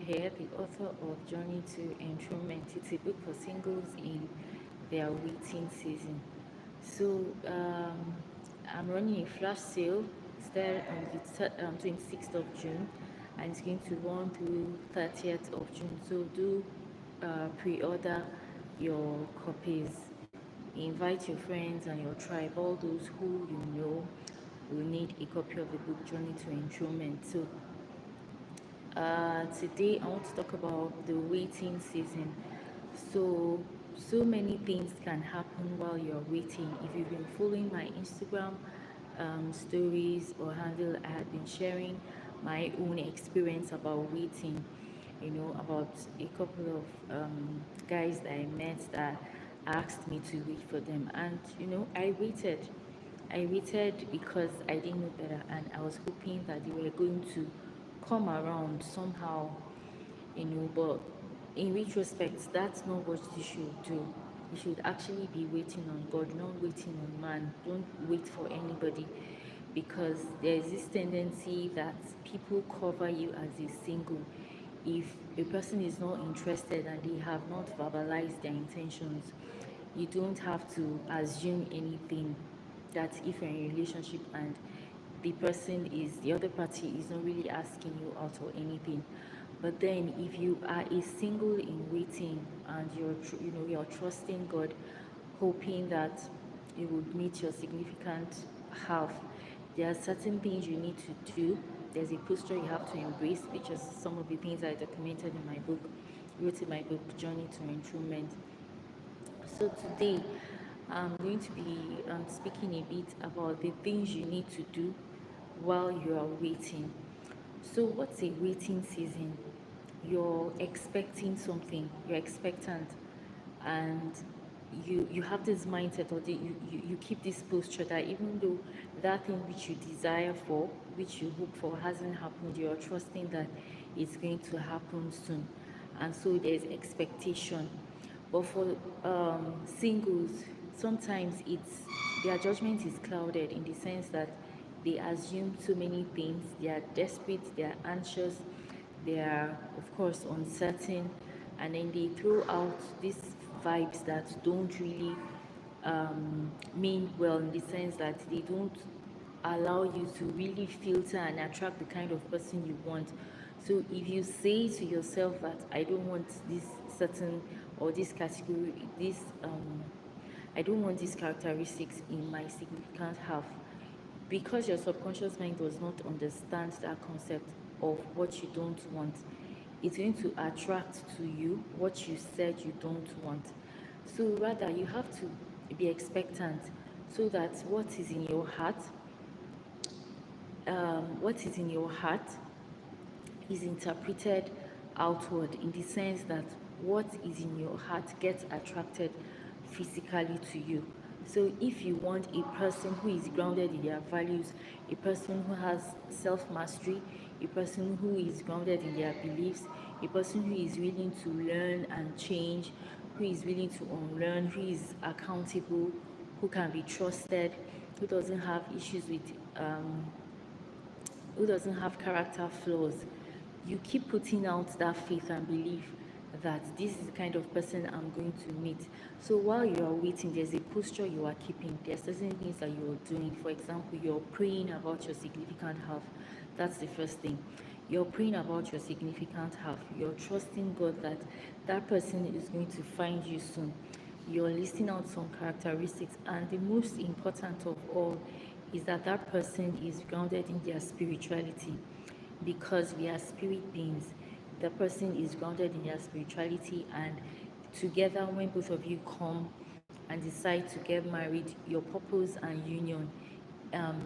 here, the author of Journey to Enthronement. It's a book for singles in their waiting season. So I'm running a flash sale. It's there on the 26th of June, and it's going to run through 30th of June. So do pre-order your copies. Invite your friends and your tribe, all those who you know will need a copy of the book Journey to Enthronement. So today I want to talk about the waiting season. So many things can happen while you're waiting. If you've been following my Instagram stories or handle, I have been sharing my own experience about waiting. About a couple of guys that I met that asked me to wait for them, and I waited. I waited because I didn't know better, and I was hoping that they were going to come around somehow, but in retrospect, that's not what you should do. You should actually be waiting on God, not waiting on man. Don't wait for anybody, because there's this tendency that people cover you as a single. If a person is not interested and they have not verbalized their intentions, you don't have to assume anything. That if you're in a relationship and the other party is not really asking you out or anything. But then if you are a single in waiting and you're trusting God, hoping that you would meet your significant half, there are certain things you need to do. There's a posture you have to embrace, which is some of the things I documented in my book, wrote in my book Journey to Enthronement. So today I'm going to be speaking a bit about the things you need to do while you are waiting. So what's a waiting season? You're expecting something, you're expectant, and you have this mindset, or you keep this posture that even though that thing which you desire for, which you hope for, hasn't happened, you're trusting that it's going to happen soon. And so there's expectation. But for singles, sometimes their judgment is clouded in the sense that they assume so many things. They are desperate, they are anxious, they are, of course, uncertain, and then they throw out these vibes that don't really mean well, in the sense that they don't allow you to really filter and attract the kind of person you want. So if you say to yourself that I don't want this certain or this category, I don't want these characteristics in my significant half, because your subconscious mind does not understand that concept of what you don't want, it's going to attract to you what you said you don't want. So rather, you have to be expectant, so that what is in your heart is interpreted outward, in the sense that what is in your heart gets attracted physically to you. So if you want a person who is grounded in their values, a person who has self-mastery, a person who is grounded in their beliefs, a person who is willing to learn and change, who is willing to unlearn, who is accountable, who can be trusted, who doesn't have issues with who doesn't have character flaws, you keep putting out that faith and belief that this is the kind of person I'm going to meet. So while you are waiting, there's a posture you are keeping. There's certain things that you're doing. For example, you're praying about your significant half. That's the first thing. You're praying about your significant half. You're trusting God that that person is going to find you soon. You're listing out some characteristics, and the most important of all is that that person is grounded in their spirituality, because we are spirit beings. The person is grounded in their spirituality, and together, when both of you come and decide to get married, your purpose and union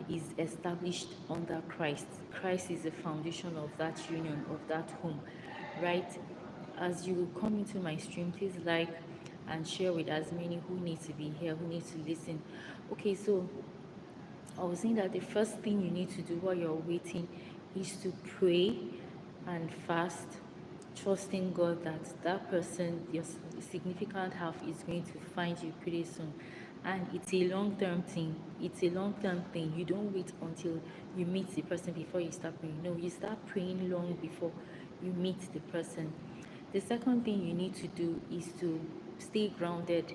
is established under Christ. Christ is the foundation of that union, of that home, right? As you come into my stream, please like and share with as many who need to be here, who need to listen. Okay, so I was saying that the first thing you need to do while you're waiting is to pray and fast, trusting God that that person, your significant half, is going to find you pretty soon. And it's a long-term thing. It's a long-term thing. You don't wait until you meet the person before you start praying. No, you start praying long before you meet the person. The second thing you need to do is to stay grounded,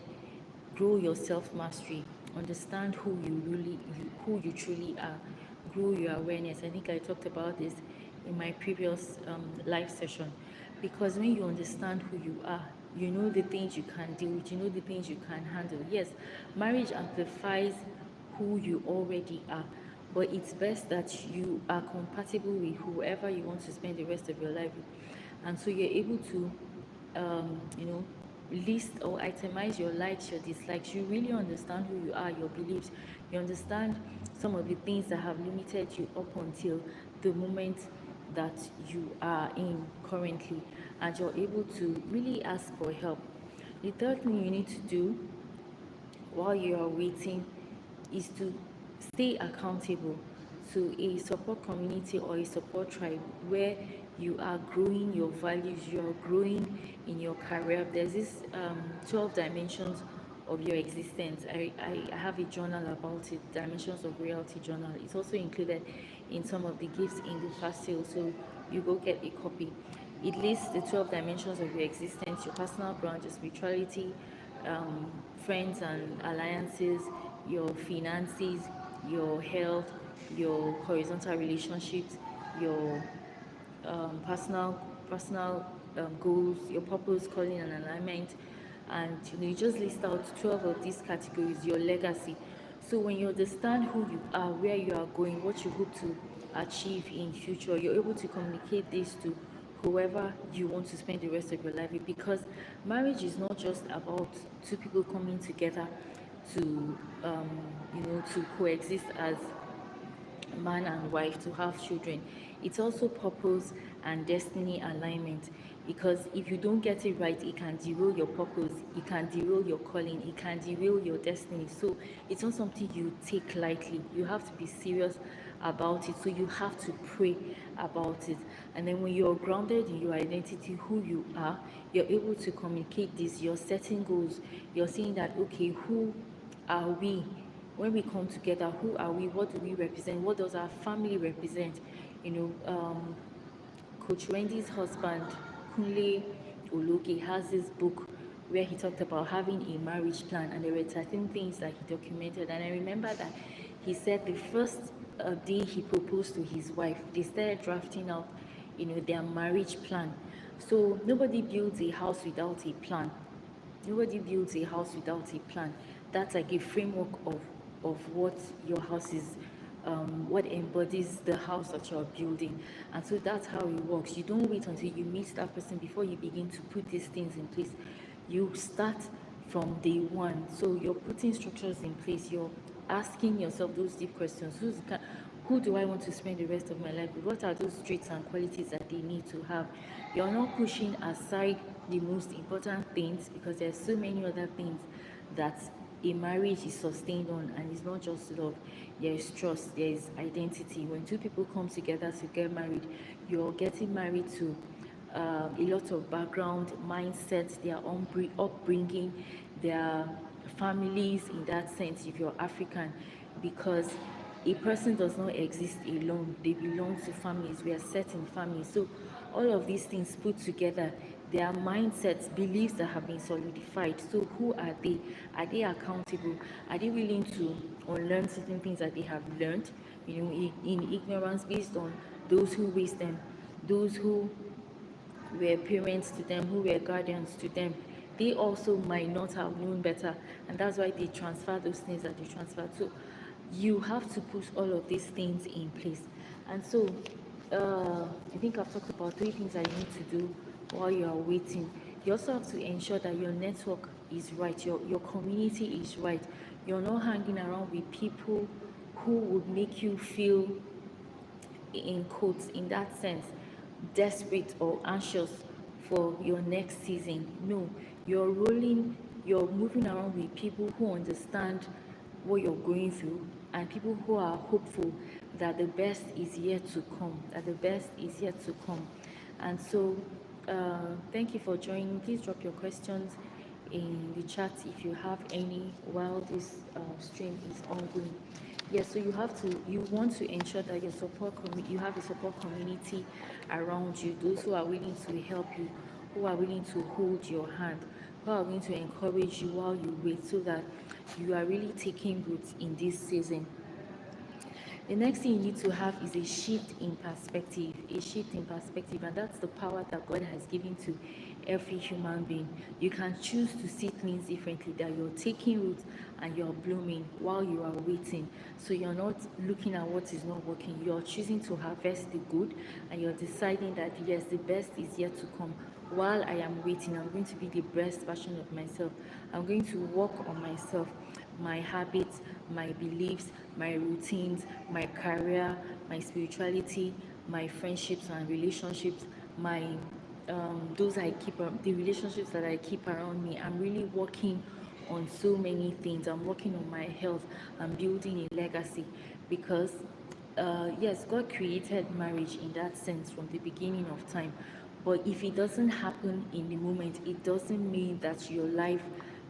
grow your self-mastery, understand who you truly are, grow your awareness. I think I talked about this in my previous live session, because when you understand who you are, you know the things you can deal with, you know the things you can handle. Yes, marriage amplifies who you already are, but it's best that you are compatible with whoever you want to spend the rest of your life with, and so you're able to you know, list or itemize your likes, your dislikes. You really understand who you are, your beliefs. You understand some of the things that have limited you up until the moment that you are in currently, and you're able to really ask for help. The third thing you need to do while you are waiting is to stay accountable to a support community or a support tribe where you are growing your values, you are growing in your career. There's this 12 dimensions of your existence. I have a journal about it, Dimensions of Reality Journal. It's also included in some of the gifts in the fast sale, so you go get a copy. It lists the 12 dimensions of your existence, your personal brand, your spirituality, friends and alliances, your finances, your health, your horizontal relationships, your personal goals, your purpose, calling, and alignment. And you just list out 12 of these categories, your legacy. So when you understand who you are, where you are going, what you hope to achieve in future, you're able to communicate this to whoever you want to spend the rest of your life with, because marriage is not just about two people coming together to to coexist as man and wife, to have children. It's also purpose and destiny alignment, because if you don't get it right, it can derail your purpose, it can derail your calling, it can derail your destiny. So it's not something you take lightly. You have to be serious about it. So you have to pray about it. And then when you're grounded in your identity, who you are, you're able to communicate this. You're setting goals. You're saying that, okay, who are we? When we come together, who are we? What do we represent? What does our family represent? Coach Wendy's husband, Kunle Ologe, has this book where he talked about having a marriage plan, and there were certain things that he documented. And I remember that he said the first day he proposed to his wife, they started drafting out, their marriage plan. So nobody builds a house without a plan. Nobody builds a house without a plan. That's like a framework of what your house is, what embodies the house that you're building. And so that's how it works. You don't wait until you meet that person before you begin to put these things in place. You start from day one. So you're putting structures in place. You're asking yourself those deep questions. Who do I want to spend the rest of my life with? What are those traits and qualities that they need to have? You're not pushing aside the most important things, because there's so many other things that a marriage is sustained on, and it's not just love. There is trust, there is identity. When two people come together to get married, you're getting married to a lot of background, mindsets, their upbringing, their families in that sense, if you're African, because a person does not exist alone. They belong to families. We are set in families. So all of these things put together, their mindsets, beliefs that have been solidified. So who are they? Are they accountable? Are they willing to unlearn certain things that they have learned, in ignorance, based on those who raised them, those who were parents to them, who were guardians to them? They also might not have known better, and that's why they transfer those things that they transfer. So you have to put all of these things in place. And so I think I've talked about three things that you need to do while you are waiting. You also have to ensure that your network is right, your community is right. You're not hanging around with people who would make you feel, in quotes, in that sense, desperate or anxious for your next season. No, you're moving around with people who understand what you're going through, and people who are hopeful that the best is yet to come, that the best is yet to come. And so thank you for joining. Please drop your questions in the chat if you have any while this stream is ongoing. Yes, so you want to ensure that you have a support community around you, those who are willing to help you, who are willing to hold your hand, who are willing to encourage you while you wait, so that you are really taking roots in this season. The next thing you need to have is a shift in perspective, and that's the power that God has given to every human being. You can choose to see things differently, that you're taking root and you're blooming while you are waiting. So you're not looking at what is not working, you're choosing to harvest the good, and you're deciding that yes, the best is yet to come. While I am waiting, I'm going to be the best version of myself. I'm going to work on myself, my habits, my beliefs, my routines, my career, my spirituality, my friendships and relationships, my the relationships that I keep around me. I'm really working on so many things. I'm working on my health. I'm building a legacy, because yes, God created marriage in that sense from the beginning of time. But if it doesn't happen in the moment, it doesn't mean that your life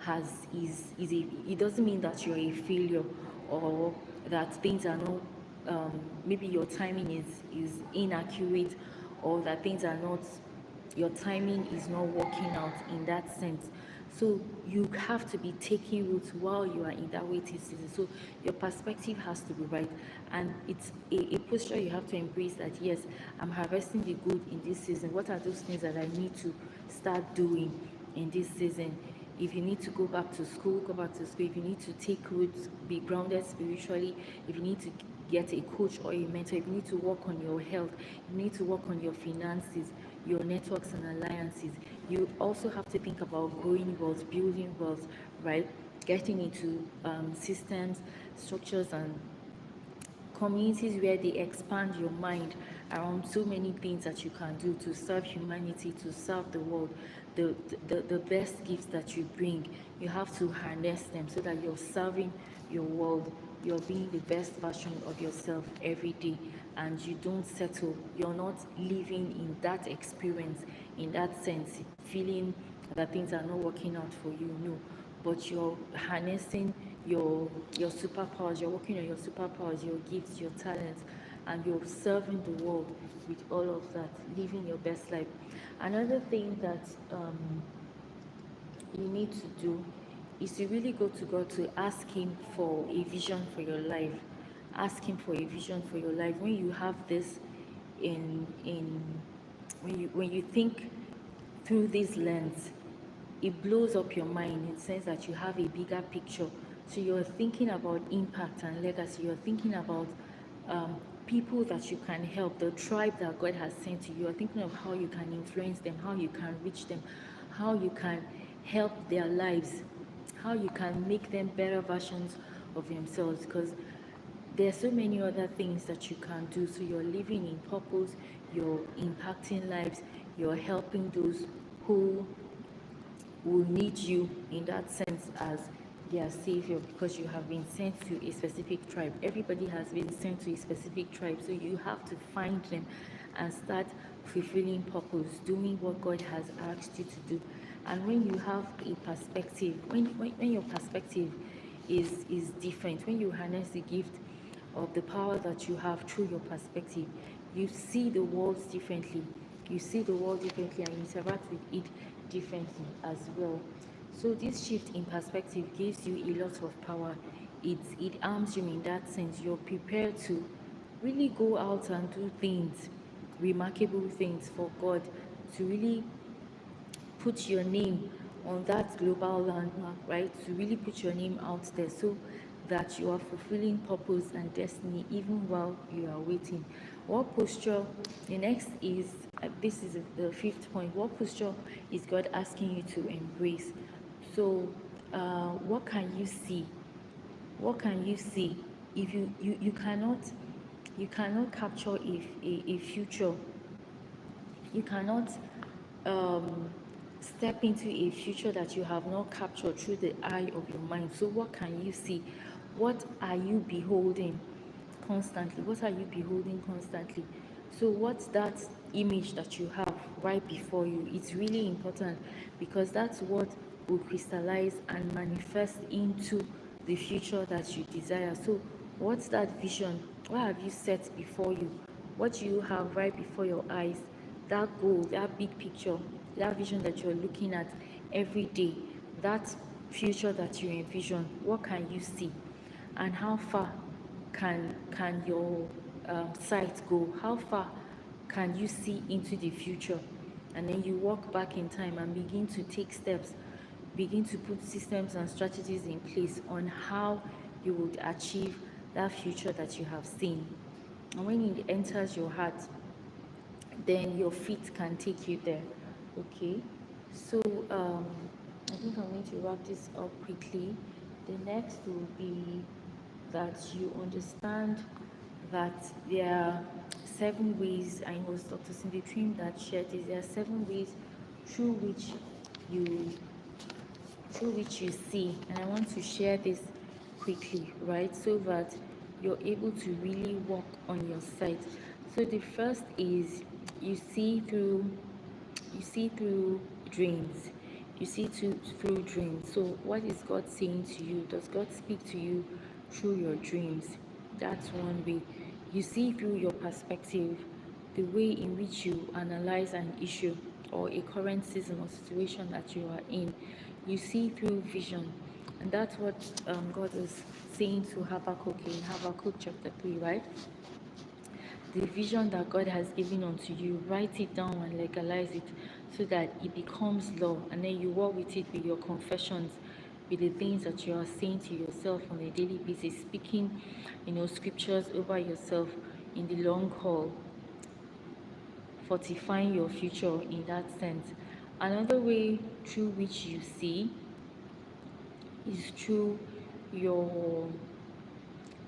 it doesn't mean that you're a failure, or that things are not, maybe your timing is inaccurate, or that things are not, your timing is not working out in that sense. So you have to be taking roots while you are in that waiting season. So your perspective has to be right, and it's a posture you have to embrace, that yes, I'm harvesting the good in this season. What are those things that I need to start doing in this season? If you need to go back to school, go back to school. If you need to take roots, be grounded spiritually. If you need to get a coach or a mentor, if you need to work on your health, you need to work on your finances, your networks and alliances. You also have to think about growing wealth, building wealth, right? Getting into systems, structures, and communities where they expand your mind around so many things that you can do to serve humanity, to serve the world. The best gifts that you bring, you have to harness them so that you're serving your world, you're being the best version of yourself every day, and you don't settle. You're not living in that experience, in that sense, feeling that things are not working out for you. No, but you're harnessing your superpowers, you're working on your superpowers, your gifts, your talents, and you're serving the world with all of that, living your best life. Another thing that you need to do is to really go to God to ask Him for a vision for your life. Ask Him for a vision for your life. When you have this in when you think through this lens, it blows up your mind in the sense that you have a bigger picture. So you're thinking about impact and legacy. You're thinking about people that you can help, the tribe that God has sent to you. You're thinking of how you can influence them, how you can reach them, how you can help their lives, how you can make them better versions of themselves. Because there are so many other things that you can do. So you're living in purpose, you're impacting lives, you're helping those who will need you in that sense as their savior, because you have been sent to a specific tribe. Everybody has been sent to a specific tribe, so you have to find them and start fulfilling purpose, doing what God has asked you to do. And when you have a perspective, when your perspective is different, when you harness the gift of the power that you have through your perspective, you see the world differently. You see the world differently and you interact with it differently as well. So this shift in perspective gives you a lot of power. It arms you in that sense. You're prepared to really go out and do things, remarkable things for God, to really put your name on that global landmark, right? To really put your name out there, so that you are fulfilling purpose and destiny even while you are waiting. What posture? The next is this is the fifth point. What posture is God asking you to embrace? So, what can you see? What can you see? If you cannot capture a future, you cannot um, step into a future that you have not captured through the eye of your mind. So, what can you see? What are you beholding constantly? What are you beholding constantly? So, what's that image that you have right before you? It's really important, because that's what will crystallize and manifest into the future that you desire. So, What's that vision? What have you set before you? What do you have right before your eyes? That goal, that big picture, that vision that you're looking at every day, that future that you envision, what can you see? And how far can your sight go? How far can you see into the future? And then you walk back in time and begin to take steps, begin to put systems and strategies in place on how you would achieve that future that you have seen. And when it enters your heart, then your feet can take you there. Okay, so I think I'm going to wrap this up quickly. The next will be that you understand that there are 7 ways. I know it's Dr. Cindy Trim that shared this. There are 7 ways through which you see, and I want to share this quickly, right, so that you're able to really work on your site. So the first is you see through dreams. You see through dreams. So what is God saying to you? Does God speak to you through your dreams? That's one way. You see through your perspective, the way in which you analyze an issue or a current season or situation that you are in. You see through vision. And that's what God is saying to Habakkuk in Habakkuk chapter 3, right? The vision that God has given unto you, write it down and legalize it so that it becomes law. And then you walk with it with your confessions, with the things that you are saying to yourself on a daily basis, speaking, scriptures over yourself in the long haul, fortifying your future in that sense. Another way through which you see is through your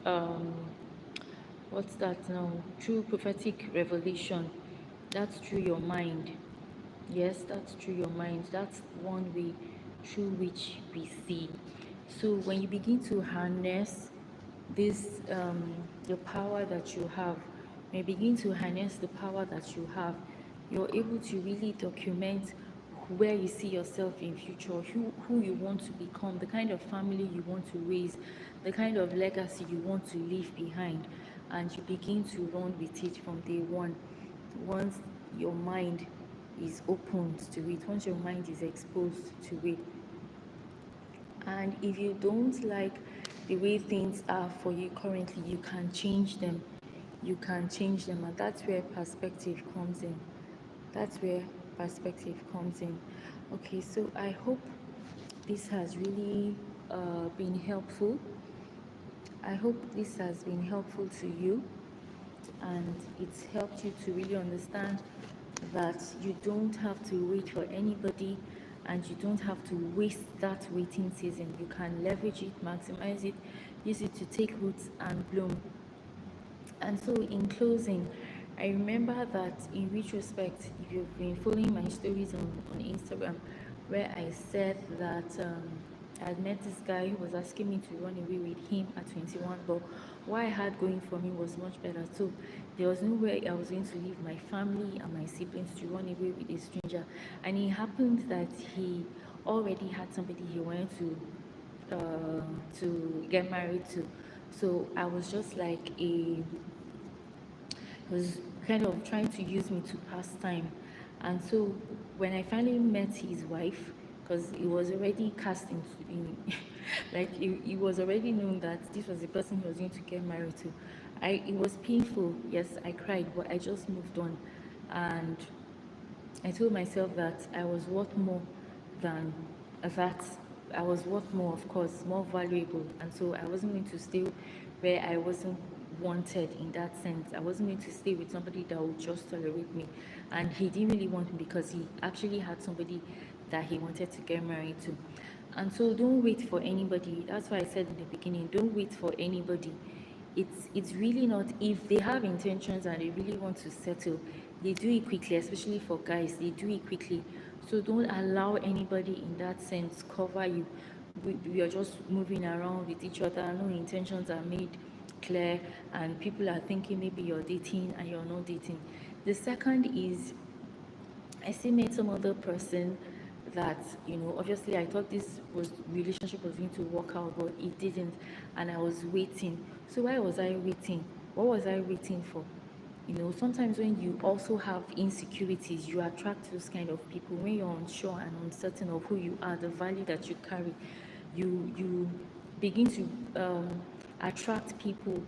um what's that now? Through prophetic revelation. That's through your mind. Yes, that's through your mind. That's one way through which we see. So when you begin to harness this, the power that you have, when you begin to harness the power that you have, you're able to really document where you see yourself in future, who you want to become, the kind of family you want to raise, the kind of legacy you want to leave behind, and you begin to run with it from day one. Once your mind is opened to it, once your mind is exposed to it. And if you don't like the way things are for you currently, you can change them. You can change them, and that's where perspective comes in. That's where perspective comes in. Okay, so I hope this has really been helpful. I hope this has been helpful to you, and it's helped you to really understand that you don't have to wait for anybody, and you don't have to waste that waiting season. You can leverage it, maximize it, use it to take roots and bloom. And so, in closing, I remember that in retrospect, if you've been following my stories on Instagram, where I said that I had met this guy who was asking me to run away with him at 21, but what I had going for me was much better. So there was no way I was going to leave my family and my siblings to run away with a stranger. And it happened that he already had somebody he wanted to get married to. So I was just like was kind of trying to use me to pass time. And so when I finally met his wife, because it was already cast in like it was already known that this was the person he was going to get married to. It was painful, yes, I cried, but I just moved on. And I told myself that I was worth more than that. I was worth more, of course, more valuable. And so I wasn't going to stay where I wasn't wanted in that sense. I wasn't going to stay with somebody that would just tolerate me. And he didn't really want me because he actually had somebody that he wanted to get married to. And so don't wait for anybody. That's why I said in the beginning, don't wait for anybody. It's really not, if they have intentions and they really want to settle, they do it quickly, especially for guys, they do it quickly. So don't allow anybody in that sense cover you. We are just moving around with each other, no intentions are made clear, and people are thinking maybe you're dating and you're not dating. The second is, I still met some other person that, obviously I thought this was relationship was going to work out, but it didn't, and I was waiting. So why was I waiting? What was I waiting for? Sometimes when you also have insecurities, you attract those kind of people. When you're unsure and uncertain of who you are, the value that you carry, you begin to attract people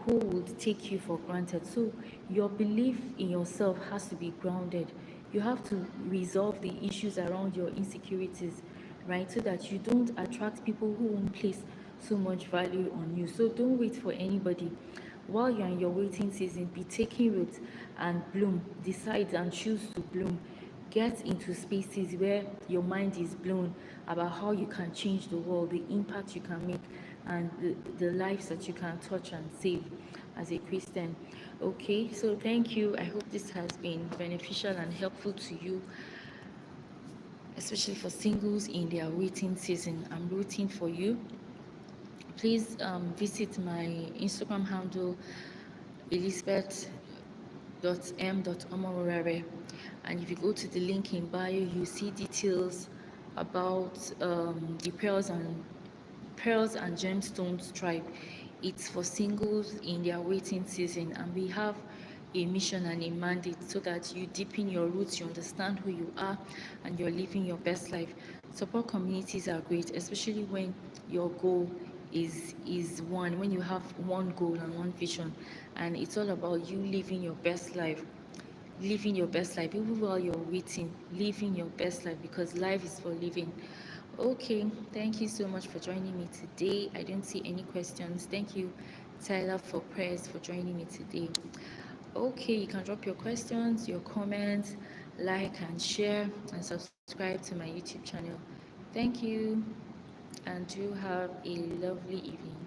who would take you for granted. So your belief in yourself has to be grounded. You have to resolve the issues around your insecurities, right? So that you don't attract people who won't place so much value on you. So don't wait for anybody. While you're in your waiting season, be taking root and bloom. Decide and choose to bloom. Get into spaces where your mind is blown about how you can change the world, the impact you can make, and the lives that you can touch and save as a Christian. Okay, so thank you. I hope this has been beneficial and helpful to you, especially for singles in their waiting season. I'm rooting for you. Please visit my Instagram handle, elizabeth.m.omoworare, and if you go to the link in bio, you see details about the Pearls and Gemstones Tribe. It's for singles in their waiting season, and we have a mission and a mandate so that you deepen your roots, you understand who you are, and you're living your best life. Support communities are great, especially when your goal is one, when you have one goal and one vision, and it's all about you living your best life. Living your best life, even while you're waiting, living your best life, because life is for living. Okay, thank you so much for joining me today. I don't see any questions. Thank you, Tyler, for prayers, for joining me today. Okay, you can drop your questions, your comments, like and share, and subscribe to my YouTube channel. Thank you, and do have a lovely evening.